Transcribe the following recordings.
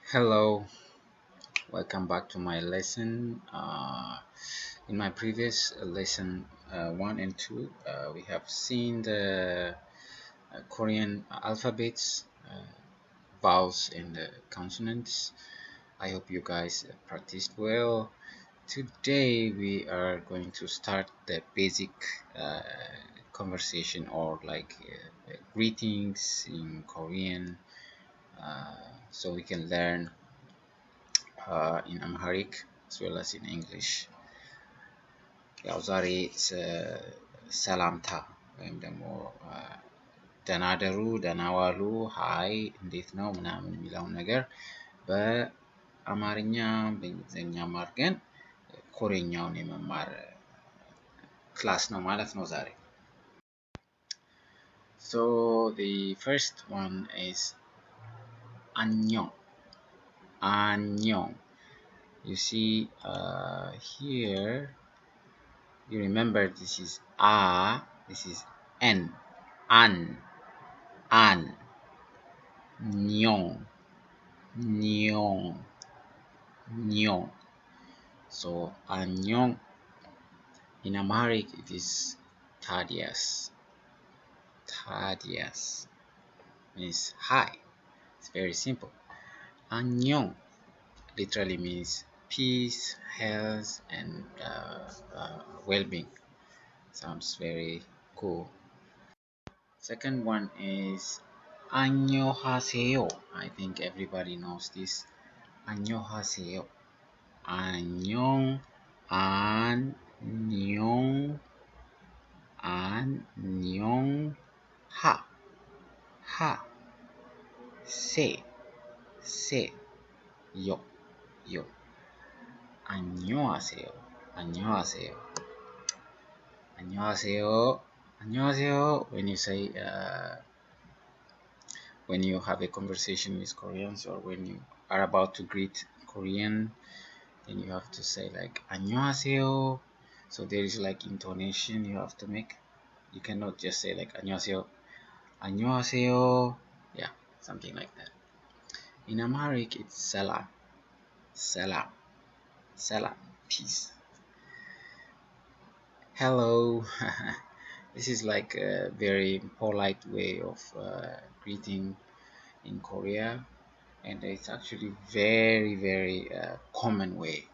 Hello, welcome back to my lesson. In my previous lesson 1 and 2, we have seen the Korean alphabets, vowels, and consonants. I hope you guys practiced well. Today, we are going to start the basic uh, conversation or greetings in Korean so we can learn in Amharic as well as in English. ያው ዛሬ ሰላምታ ወይም ደግሞ ደህና ደሩ፣ ደህና ዋሉ፣ ሀይ እንዴት ነው ምናምን የሚለውን ነገር በአማርኛ በእንግሊዝኛም አድርገን ኮሬኛውን የመማር ክላስ ነው ማለት ነው ዛሬ። So the first one is 안녕. 안녕. You see here, you remember this is a, this is n, an, nyong, nyong, nyong. So anyong in Amharic it is tadias. Tadias means hi. It's very simple. Anyong literally means peace, health, and well-being. Sounds very cool. Second one is 안녕하세요. I think everybody knows this. 안녕하세요. 안녕, 안녕, 안녕, 하, 세, 요. 안녕하세요. 안녕하세요. 안녕하세요. 안녕하세요. When you say when you have a conversation with Koreans or when you are about to greet Korean, then you have to say like 안녕하세요. So there is like intonation you have to make. You cannot just say like 안녕하세요. 안녕하세요. Yeah, something like that. In Amharic, it's salam. Salam. Salam. Peace. Hello. This is like a very polite way of greeting in Korea, and it's actually very common way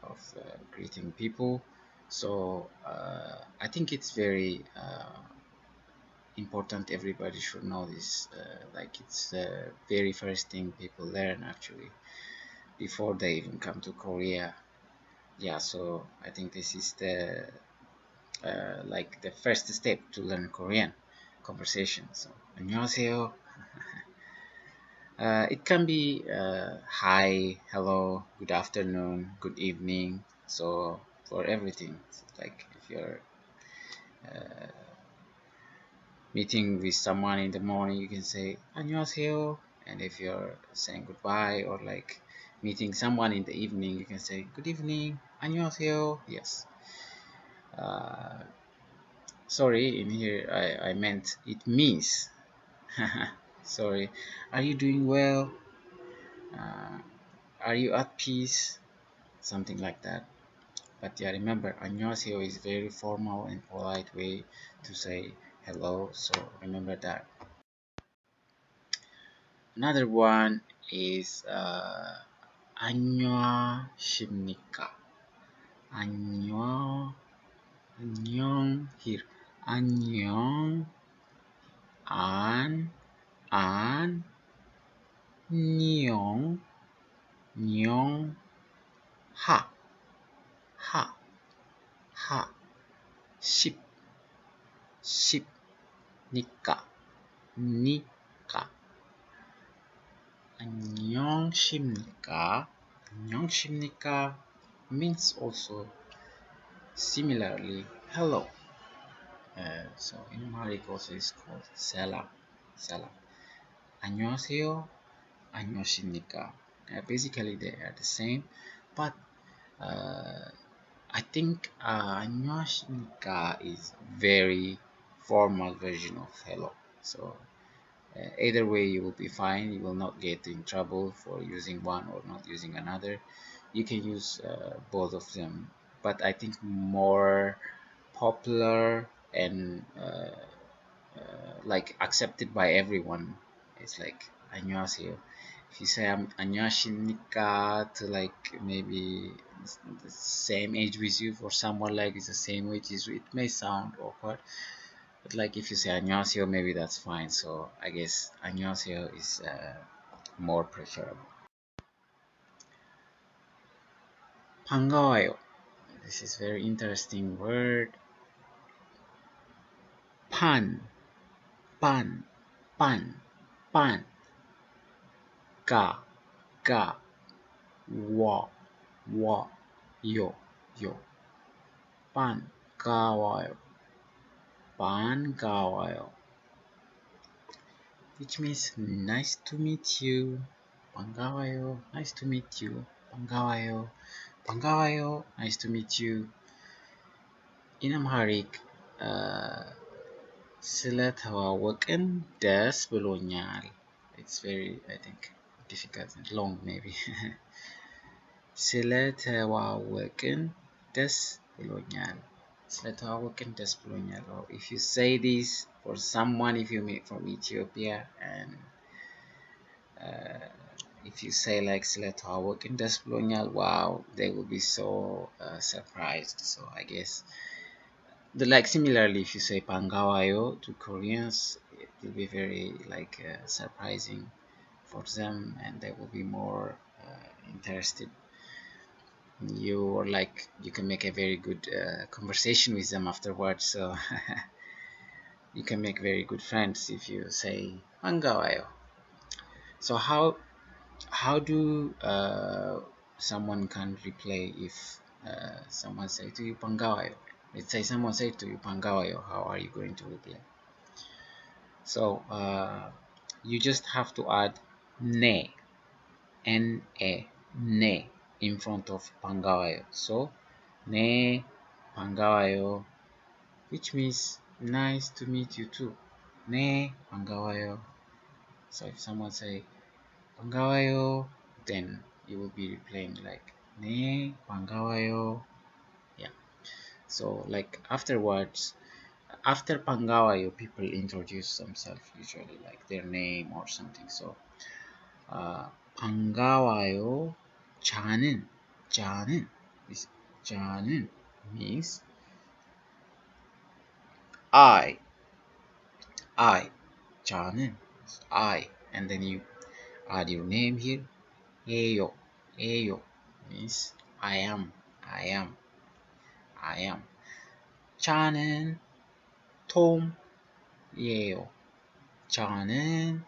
of greeting people. So I think it's very important. Everybody should know this. Like it's the very first thing people learn actually before they even come to Korea. Yeah, so I think this is the like the first step to learn Korean conversation. So 안녕하세요. It can be hi, hello, good afternoon, good evening. So for everything, like if you're meeting with someone in the morning, you can say 안녕하세요. And if you're saying goodbye or like meeting someone in the evening, you can say good evening, 안녕하세요. Yes. Sorry, in here I meant it means. Sorry. Are you doing well? Are you at peace? Something like that. But yeah, remember, 안녕하세요 is very formal and polite way to say hello. So remember that. Another one is 안녕하십니까. 안녕 here. 안녕 안녕 하 십 니까 안녕십니까 means also similarly hello. So in Amharic also is called salam. 안녕하세요, 안녕하십니까. Basically they are the same, but I think 안녕하십니까 is very formal version of hello. So either way you will be fine. You will not get in trouble for using one or not using another. You can use both of them, but I think more popular and like accepted by everyone is like 안녕하세요. If you say 안녕하십니까 to like maybe the same age with you, for someone like it's the same age as you, it may sound awkward. But like if you say 안녕하세요, maybe that's fine. So I guess 안녕하세요 is more preferable. 반가워요. This is very interesting word. 판, 판, 판. 가, 와, 요. 반가워요. 반가워요. Which means nice to meet you. 반가워요. Nice to meet you. 반가워요. Nice to meet you. In Amharic, ስለተዋወቅን ደስ ብሎኛል. It's very, I think, difficult and long maybe. ስለተዋወቅን ደስ ብሎኛል. ስለተዋወቅን ደስ ብሎኛል. Or if you say this for someone, if you meet from Ethiopia, and if you say like ስለተዋወቅን ደስ ብሎኛል, wow, they will be so surprised. So I guess like similarly, if you say 반가워요 to Koreans, it will be very like surprising for them, and they will be more interested. You can make a very good conversation with them afterwards. So you can make very good friends if you say 반가워요. So how do someone can reply if someone say to you 반가워요? Let's say someone say to you 반가워요. How are you going to reply? So you just have to add ne, N-A, ne, in front of 반가워요. So ne 반가워요, which means nice to meet you too. ne 반가워요. So if someone say 반가워요, then you will be replying like 네 반가워요. Yeah. So like afterwards, after 반가워요, people introduce themselves usually like their name or something. So 반가워요. 자는 means I. 자는 I, and then you add your name here. 에요 means I am. 자는 톰이에요. 저는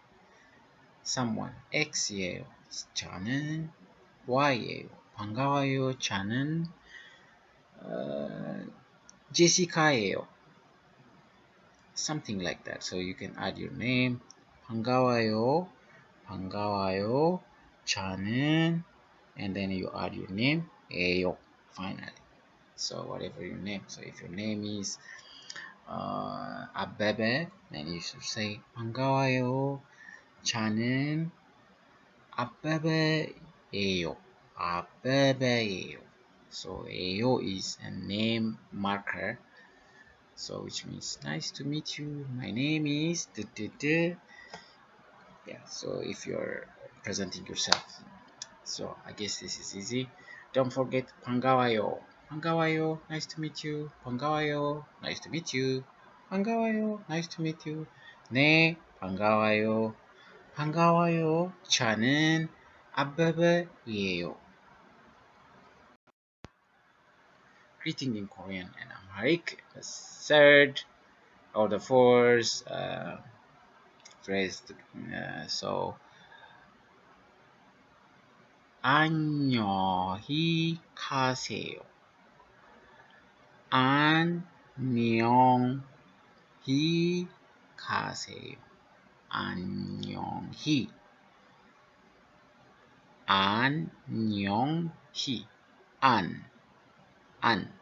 someone X예요. 저는 Y예요. 반가워요. 저는 제시카예요. Something like that. So you can add your name. 반가워요. 저는, and then you add your name. 에요. Finally. So whatever your name. So if your name is 아베베, then you should say 반가워요. 저는 아베베예요. So 에요 is a name marker. So which means nice to meet you. My name is yeah. So if you're presenting yourself, so I guess this is easy. Don't forget 반가워요. Nice to meet you. 반가워요. Nice to meet you. 반가워요. Nice to meet you. 네, 반가워요. 저는 아베베예요. Greeting in Korean and Amharic. The third or the fourth phrase. So 안녕히 가세요. 안녕히 가세요. 안녕히. 안. 안.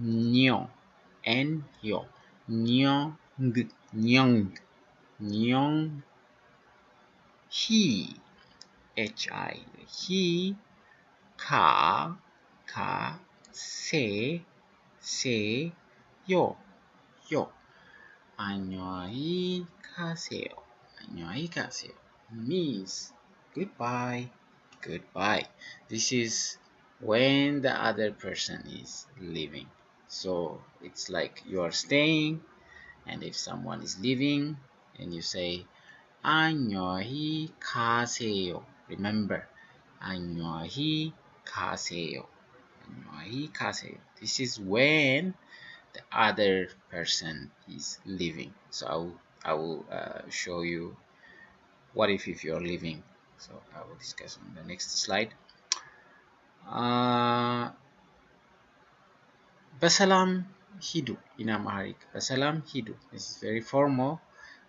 녕. N요. nyong, nyong, nyong. He, hi, he. Ka, se, yo, yo. 안녕히 가세요. 안녕히 가세요 means goodbye, goodbye. This is when the other person is leaving. So it's like you are staying, and if someone is leaving, and you say 안녕히 가세요. Remember, 안녕히 가세요. 안녕히 가세요. This is when the other person is leaving. So I will show you what if you're leaving. So I will discuss on the next slide. በሰላም ሂዱ in Amharic. በሰላም ሂዱ. This is very formal,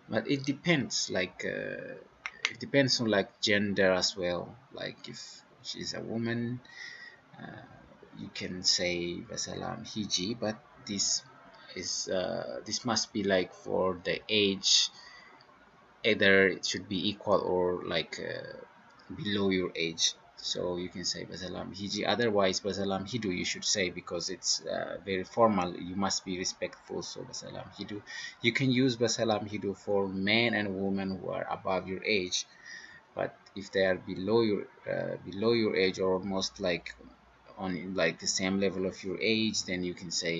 but it depends. It depends on gender as well. Like if she's a woman, you can say በሰላም ሂጂ, but this must be for the age. Either it should be equal or below your age. So you can say በሰላም ሂጂ. Otherwise በሰላም ሂዱ you should say, because it's very formal. You must be respectful. So በሰላም ሂዱ. You can use በሰላም ሂዱ for men and women who are above your age. But if they are below your age, or almost on the same level of your age, then you can say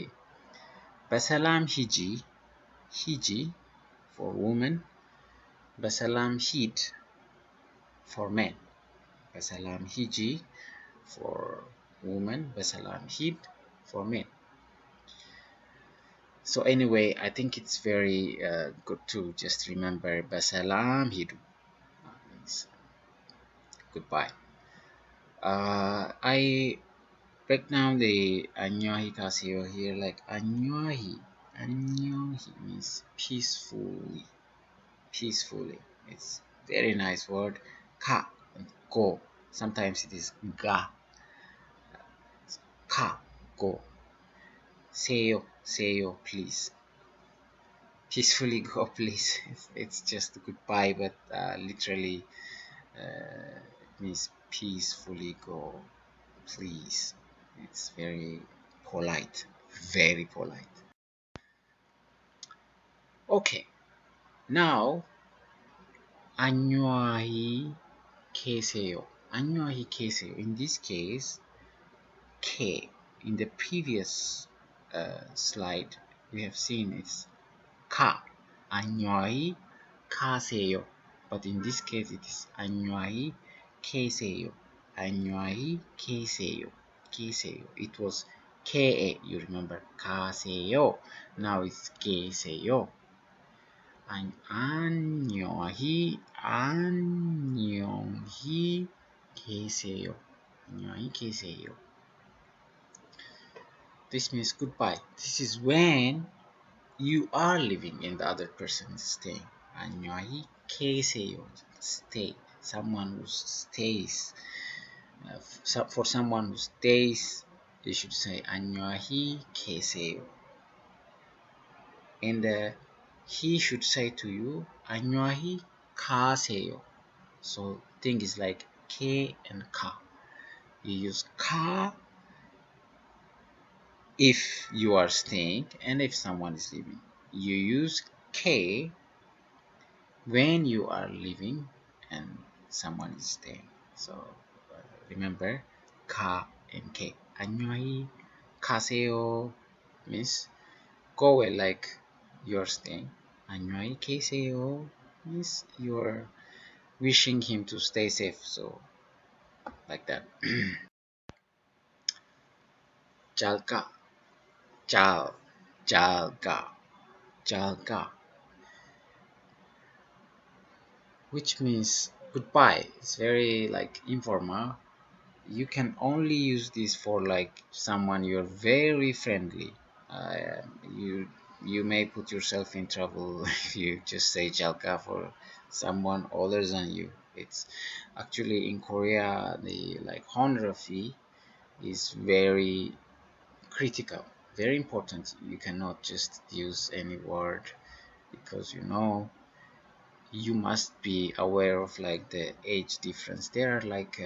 በሰላም ሂጂ, ሂጂ for women, በሰላም ሂድ for men. በሰላም ሂጂ for women, በሰላም ሂድ for men. So anyway, I think it's very good to just remember በሰላም ሂዱ means goodbye. I break down the 안녕히 가세요 here. 안녕히 means peacefully. It's very nice word. Ka and go. Sometimes it is ga. Ka, go. Seyo, please. Peacefully go, please. It's just a goodbye, but literally it means peacefully go, please. It's very polite. Very polite. Okay. Now, 안녕히 계세요. 안녕히 계세요. In this case, K. In the previous slide, we have seen it's ka. 안녕히 가세요. But in this case, it is 안녕히 계세요. 안녕히 계세요. 계세요. It was K-A, you remember. 가세요. Now it's 계세요. 안녕히 계세요. 안녕히 계세요. This means goodbye. This is when you are living and the other person is staying. 안녕히 계세요. Stay. Someone who stays. For someone who stays, you should say 안녕히 계세요. And he should say to you 안녕히 가세요. So thing is like K and ka. You use ka if you are staying and if someone is leaving. You use K when you are leaving and someone is staying. So remember ka and K. 안녕히 가세요 means go away, like you're staying. 안녕히 계세요 means you're wishing him to stay safe. So like that. 잘가, 잘가, which means goodbye. It's very informal. You can only use this for someone you're very friendly. You may put yourself in trouble if you just say jalka for someone older than you. It's actually in Korea, the honorific is very critical, very important. You cannot just use any word, because you must be aware of like the age difference. There are like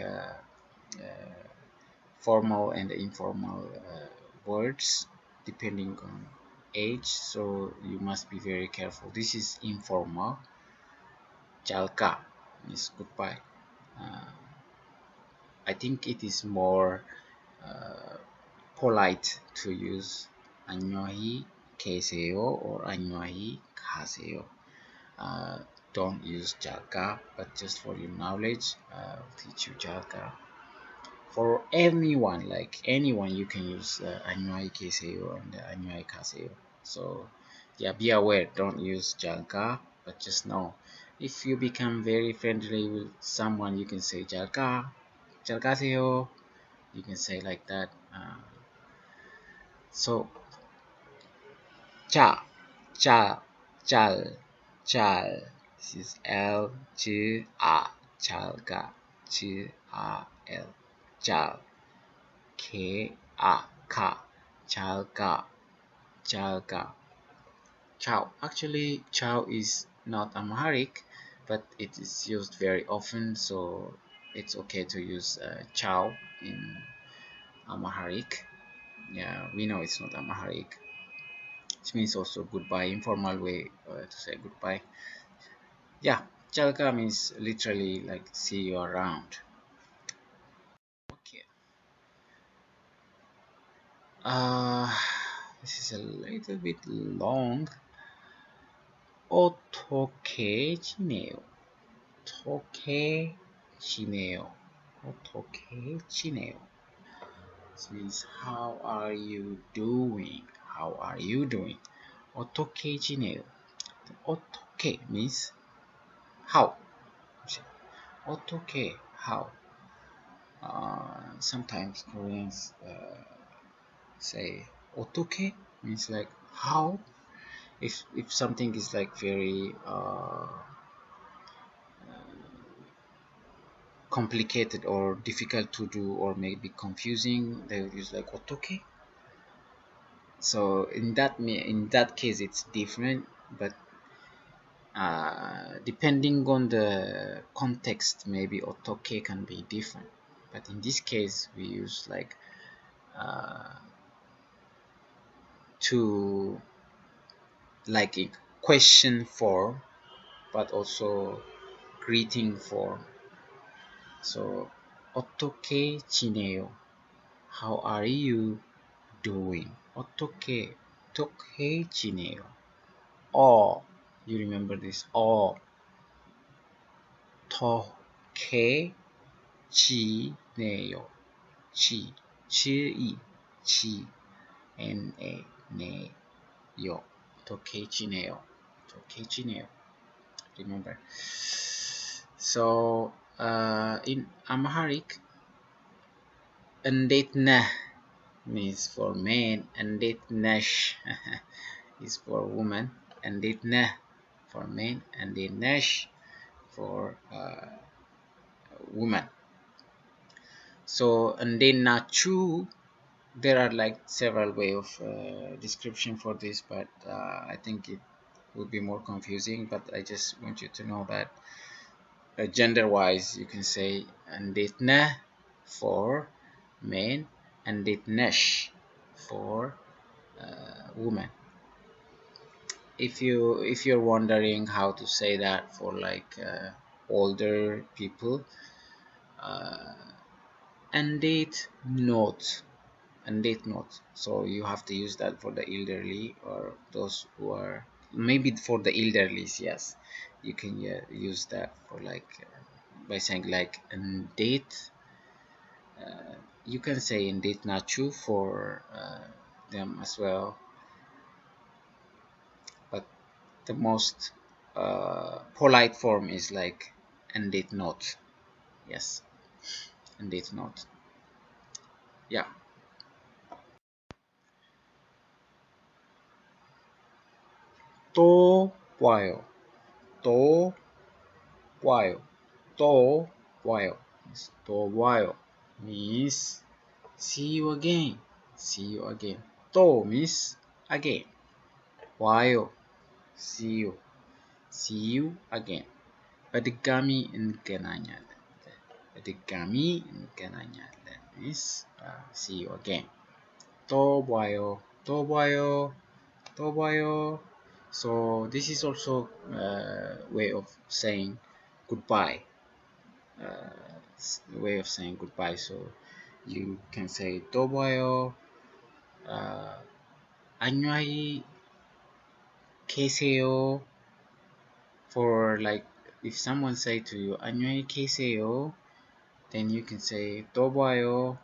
formal and informal words depending on age, so you must be very careful. This is informal. Jalka means goodbye. I think it is more polite to use 안녕히 계세요 or 안녕히 가세요. Don't use jalka, but just for your knowledge, I'll teach you jalka. For anyone, like anyone, you can use 안녕히 계세요 and 안녕히 가세요. So yeah, be aware, don't use jalka, but just know if you become very friendly with someone, you can say jalka, 잘 가세요. You can say like that. So 자, 잘, 잘, 잘. This is L, G, A. 잘 가, G, A, L. 잘. K, A, 가. 잘 가, 잘 가. Ciao. Actually, ciao is not Amharic, but it is used very often, so it's okay to use ciao in Amharic. Yeah, we know it's not Amharic. It means also goodbye, informal way to say goodbye. Yeah, Chalka means literally like see you around. Okay. This is a little bit long. 어떻게 지내요? 어떻게 지내요? 어떻게 지내요? This means how are you doing? How are you doing? 어떻게 지내요? 어떻게 means how. 어떻게 how. Sometimes Koreans say 어떻게 means like how. If something is like very complicated or difficult to do or maybe confusing, they will use like 어떻게. So in that case it's different, but depending on the context, maybe 어떻게 can be different. But in this case, we use like to like a question form, but also greeting form. So 어떻게 지내요? How are you doing? 어떻게 지내요? You remember this? 어떻게 지내요? 네요. 어떻게 지내요? Remember. So in Amharic, እንዴት ነህ means for men, እንዴት ነሽ is for woman, እንዴት ነህ for men, እንዴት ነሽ for woman. So እንዴት ናችሁ, there are like several way of description for this, but I think it would be more confusing, but I just want you to know that gender wise you can say እንዴት ነህ for men, እንዴት ነሽ for woman. If you're wondering how to say that for like older people, እንዴት ኖት, so you have to use that for the elderly or those who are maybe for the elderlies. Yes, you can use that for like by saying like እንዴት. You can say እንዴት ናችሁ for them as well, but the most polite form is like እንዴት ኖት. Yes, እንዴት ኖት. Yeah. 또 와요. 또 와요. 또 와요. 또 와요 means see you again. See you again. To means again. ዋዮ see you again. በድጋሚ እንገናኛለን means see you again. 또 봐요. So this is also way of saying goodbye. Way of saying goodbye. So you can say 또 봐요. 안녕히 계세요. For like if someone say to you 안녕히 계세요, then you can say 또 봐요.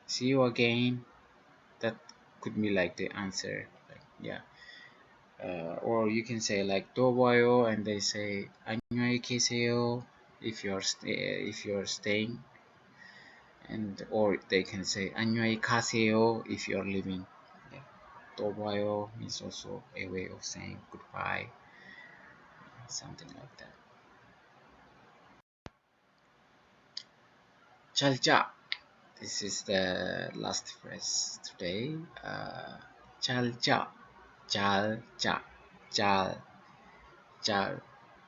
See you again. That could be like the answer. Like, yeah. Or you can say like 또 봐요 and they say 안녕히 계세요 if you're staying, and or they can say 안녕히 가세요 if you're leaving. Yeah. 또 봐요 means also a way of saying goodbye, something like that. 잘 자. This is the last phrase today. 잘 자.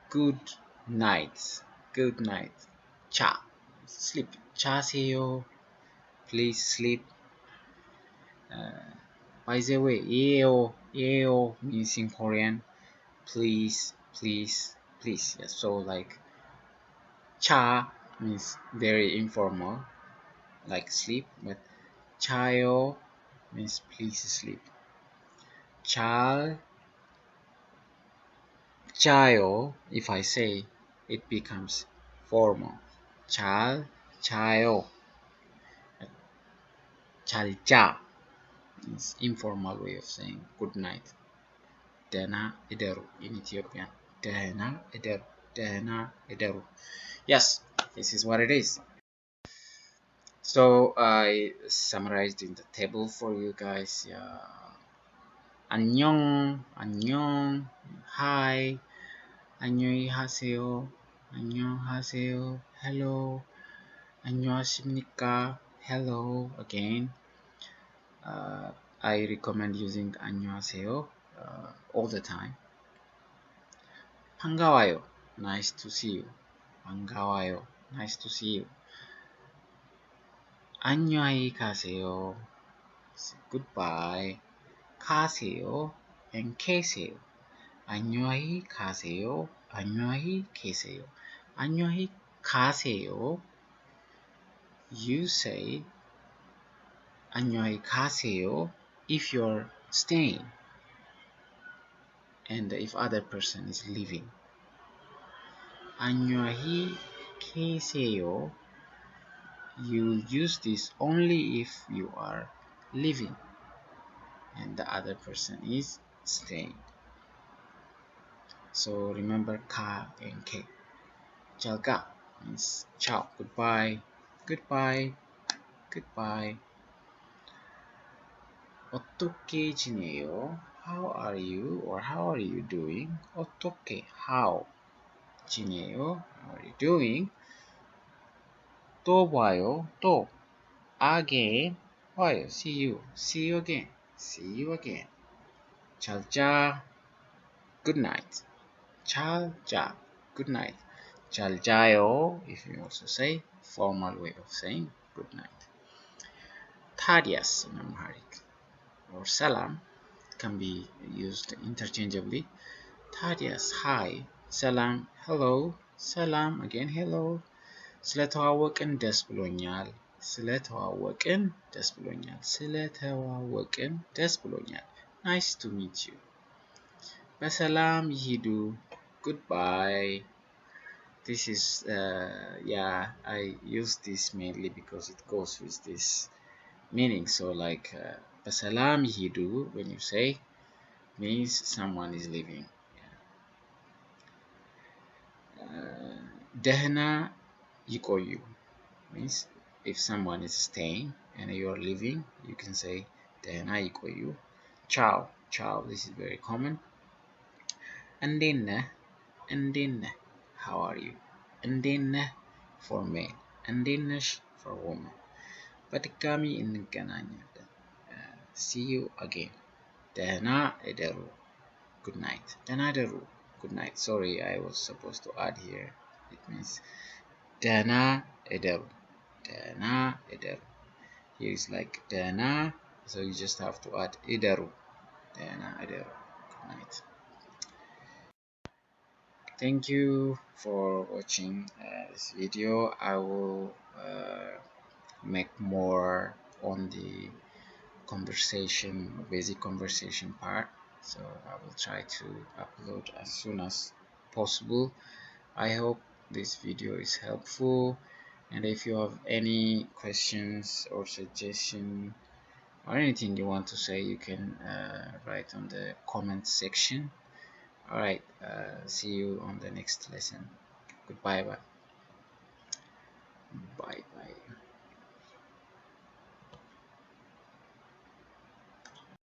Good night. 자. Sleep. 자세요. Please sleep. By the way, 예요 means in Korean please. Yes, so like 자 means very informal, like sleep, but 자요 means please sleep. 잘 자요, if I say, it becomes formal. 잘 자요. 잘 자 is informal way of saying good night. ደህና እደሩ in Ethiopian. ደህና እደሩ. Yes, this is what it is. So I summarized in the table for you guys. 안녕, hi, 안녕히 하세요, hello, 안녕하십니까, hello again. I recommend using 안녕하세요 all the time. 반가워요, nice to see you. 안녕히 가세요, goodbye. 가세요 and 계세요. 안녕히 가세요. You say 안녕히 가세요 if you're staying and if other person is leaving. 안녕히 계세요, you use this only if you are leaving and the other person is staying. So remember ka and k. 잘 가 means ciao, goodbye. 어떻게 지내요? How are you or how are you doing? 어떻게, how. 지내요, how are you doing? 또 봐요, 또. Again, 봐요, see you again. 잘 자, good night. 잘 자, good night. 잘 자요, if you also say, formal way of saying good night. ታዲያስ in Amharic or salam can be used interchangeably. ታዲያስ, hi. ሰላም, hello. ሰላም, again hello. ስለተዋወቅን ደስ ብሎኛል. Nice to meet you. በሰላም ይሂዱ. Goodbye. This is I use this mainly because it goes with this meaning. So like በሰላም ይሂዱ, when you say, means someone is leaving. ደህና ይቆዩ means if someone is staying and you're leaving, you can say ደህና ይቆዩ. Ciao, this is very common. እንዴት ነህ, how are you? እንዴት ነህ for male, እንዴት ነሽ for woman. በድጋሚ እንገናኛለን. See you again. ደህና እደሩ. Good night. ደህና እደሩ. Good night. Sorry, I was supposed to add here. It means ደህና እደሩ. ደህና እደሩ. Here is like ደህና, so you just have to add እደሩ. ደህና እደሩ. Good night. Thank you for watching this video. I will make more on the conversation, basic conversation part, so I will try to upload as soon as possible. I hope this video is helpful, and if you have any questions or suggestion or anything you want to say, you can write on the comment section. Alright, see you on the next lesson. Goodbye. Bye.